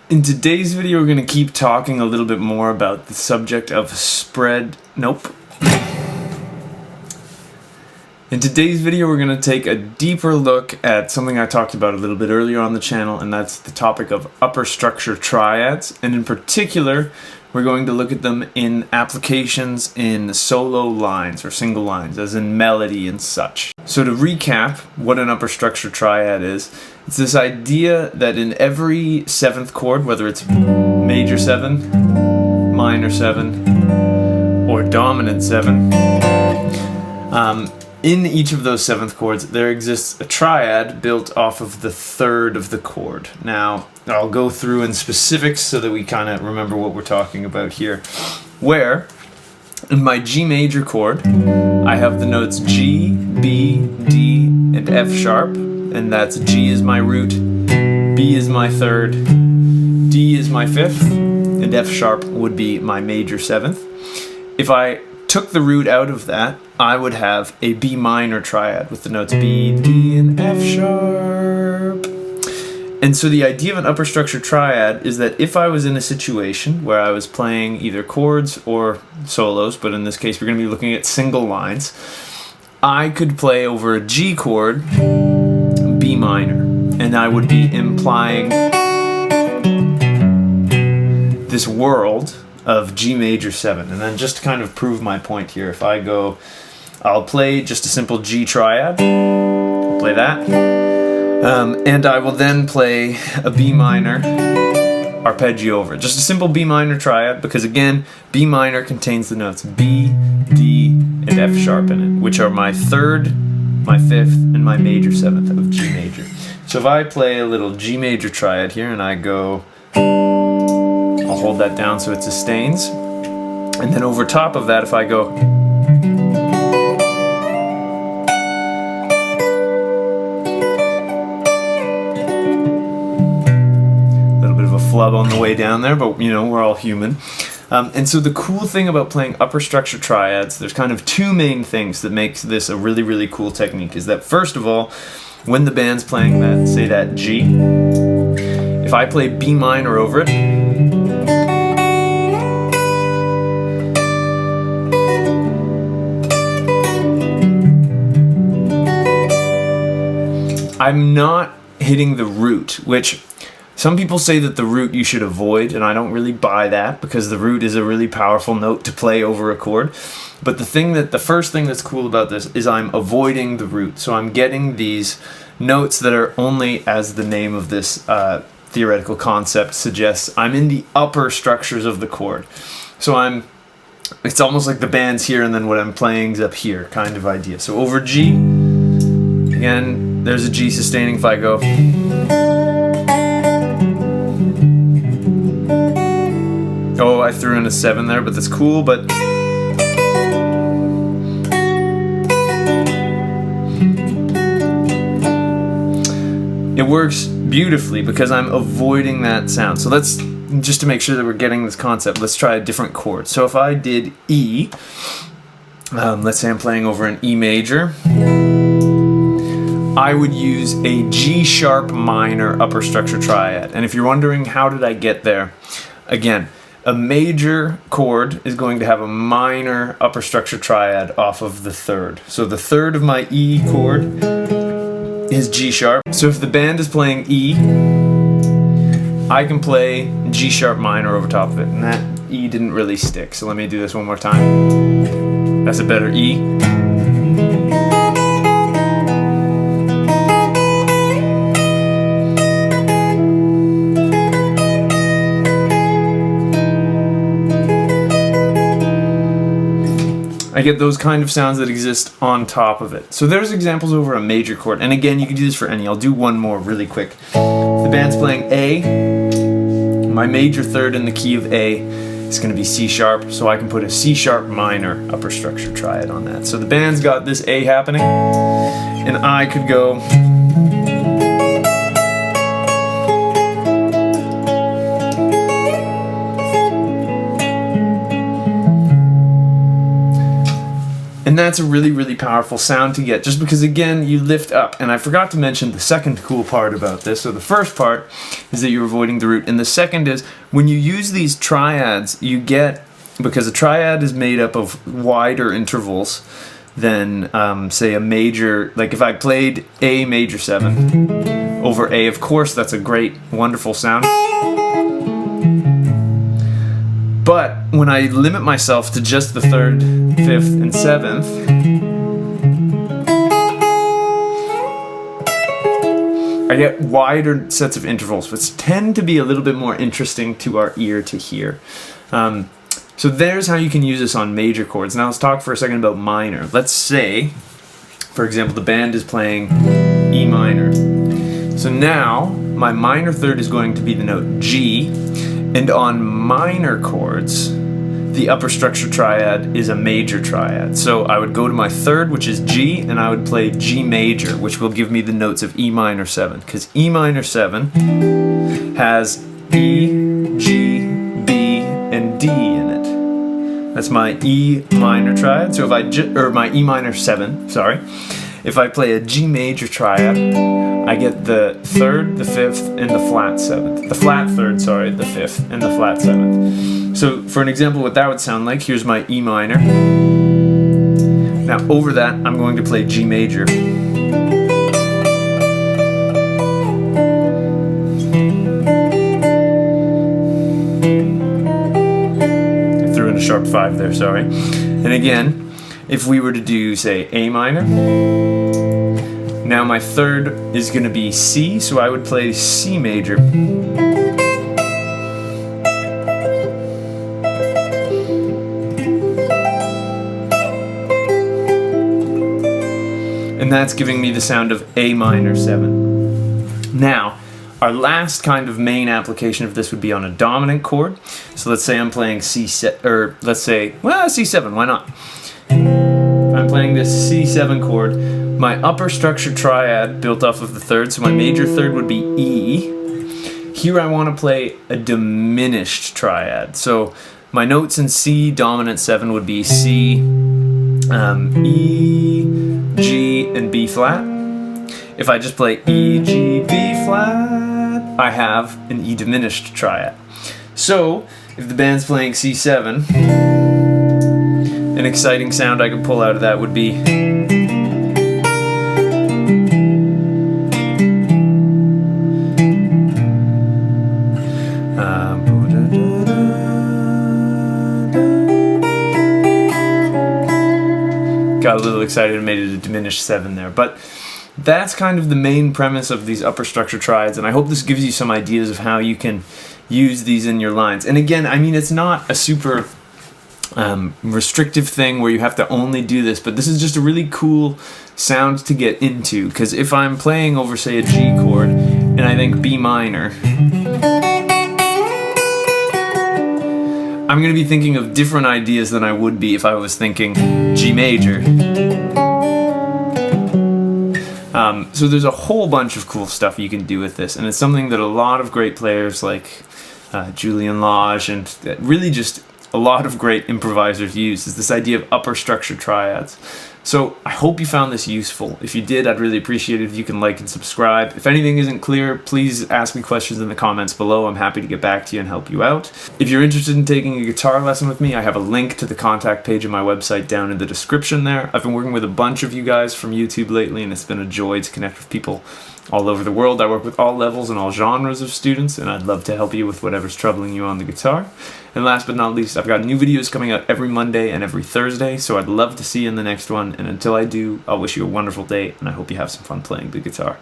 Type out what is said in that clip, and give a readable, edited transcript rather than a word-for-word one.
In today's video, we're going to keep talking a little bit more about the subject of In today's video, we're going to take a deeper look at something I talked about a little bit earlier on the channel, and that's the topic of upper structure triads. And in particular, we're going to look at them in applications in solo lines or single lines, as in melody and such. So to recap what an upper structure triad is, it's this idea that in every seventh chord, whether it's major 7, minor 7, or dominant 7, in each of those seventh chords, there exists a triad built off of the third of the chord. Now, I'll go through in specifics so that we kind of remember what we're talking about here. Where, in my G major chord, I have the notes G, B, D, and F sharp, and that's G is my root, B is my third, D is my fifth, and F sharp would be my major seventh. If I took the root out of that, I would have a B minor triad with the notes B, D, and F sharp. And so the idea of an upper structure triad is that if I was in a situation where I was playing either chords or solos, but in this case we're going to be looking at single lines, I could play over a G chord B minor, and I would be implying this world of G major 7. And then just to kind of prove my point here, if I go, I'll play just a simple G triad, I'll play that, and I will then play a B minor arpeggio over it. Just a simple B minor triad, because again, B minor contains the notes B, D, and F sharp in it, which are my third, my fifth, and my major seventh of G major. So if I play a little G major triad here and I go, I'll hold that down so it sustains, and then over top of that, if I go, a little bit of a flub on the way down there, but you know, we're all human. And so the cool thing about playing upper structure triads, there's kind of two main things that makes this a really, really cool technique. Is that first of all, when the band's playing that, say that G, if I play B minor over it, I'm not hitting the root, which some people say that the root you should avoid, and I don't really buy that because the root is a really powerful note to play over a chord. But the first thing that's cool about this is I'm avoiding the root. So I'm getting these notes that are only, as the name of this theoretical concept suggests, I'm in the upper structures of the chord. So it's almost like the band's here and then what I'm playing is up here kind of idea. So over G, again, there's a G sustaining if I go. Oh, I threw in a 7 there, but that's cool, but it works beautifully because I'm avoiding that sound. So let's, just to make sure that we're getting this concept, let's try a different chord. So if I did E, let's say I'm playing over an E major, I would use a G sharp minor upper structure triad. And if you're wondering how did I get there, again, a major chord is going to have a minor upper structure triad off of the third. So the third of my E chord is G sharp. So if the band is playing E, I can play G sharp minor over top of it, and that E didn't really stick. So let me do this one more time. That's a better E. I get those kind of sounds that exist on top of it. So there's examples over a major chord. And again, you can do this for any. I'll do one more really quick. If the band's playing A, my major third in the key of A is going to be C sharp. So I can put a C sharp minor upper structure triad on that. So the band's got this A happening, and I could go. And that's a really, really powerful sound to get, just because, again, you lift up. And I forgot to mention the second cool part about this. So the first part is that you're avoiding the root. And the second is, when you use these triads, you get, because a triad is made up of wider intervals than, say, a major, like if I played A major 7 over A, of course, that's a great, wonderful sound. But when I limit myself to just the 3rd, 5th, and 7th, I get wider sets of intervals, which tend to be a little bit more interesting to our ear to hear. So there's how you can use this on major chords. Now let's talk for a second about minor. Let's say, for example, the band is playing E minor. So now my minor third is going to be the note G. And on minor chords, the upper structure triad is a major triad. So I would go to my third, which is G, and I would play G major, which will give me the notes of E minor 7. Because E minor 7 has E, G, B, and D in it. That's my E minor triad. So if I, or my E minor 7, sorry. If I play a G major triad, I get the 3rd, the 5th, and the flat 7th. The flat 3rd, sorry, the 5th, and the flat 7th. So for an example, what that would sound like, here's my E minor. Now over that, I'm going to play G major. I threw in a sharp 5 there, sorry. And again, if we were to do, say, A minor, now my third is going to be C, so I would play C major. And that's giving me the sound of A minor 7. Now, our last kind of main application of this would be on a dominant chord. So let's say I'm playing C7, or let's say, well, C7, why not? If I'm playing this C7 chord, my upper structure triad built off of the third, so my major third would be E. Here I want to play a diminished triad. So my notes in C dominant 7 would be C, E, G, and B flat. If I just play E, G, B flat, I have an E diminished triad. So if the band's playing C7, an exciting sound I could pull out of that would be got a little excited and made it a diminished 7 there. But that's kind of the main premise of these upper structure triads, and I hope this gives you some ideas of how you can use these in your lines. And again, I mean, it's not a super restrictive thing where you have to only do this, but this is just a really cool sound to get into, because if I'm playing over, say, a G chord and I think B minor, I'm going to be thinking of different ideas than I would be if I was thinking G major. So there's a whole bunch of cool stuff you can do with this, and it's something that a lot of great players like Julian Lage and really just a lot of great improvisers use, is this idea of upper structure triads. So I hope you found this useful. If you did, I'd really appreciate it if you can like and subscribe. If anything isn't clear, please ask me questions in the comments below. I'm happy to get back to you and help you out. If you're interested in taking a guitar lesson with me, I have a link to the contact page of my website down in the description there. I've been working with a bunch of you guys from YouTube lately, and it's been a joy to connect with people all over the world. I work with all levels and all genres of students, and I'd love to help you with whatever's troubling you on the guitar. And last but not least, I've got new videos coming out every Monday and every Thursday, so I'd love to see you in the next one. And until I do, I'll wish you a wonderful day, and I hope you have some fun playing the guitar.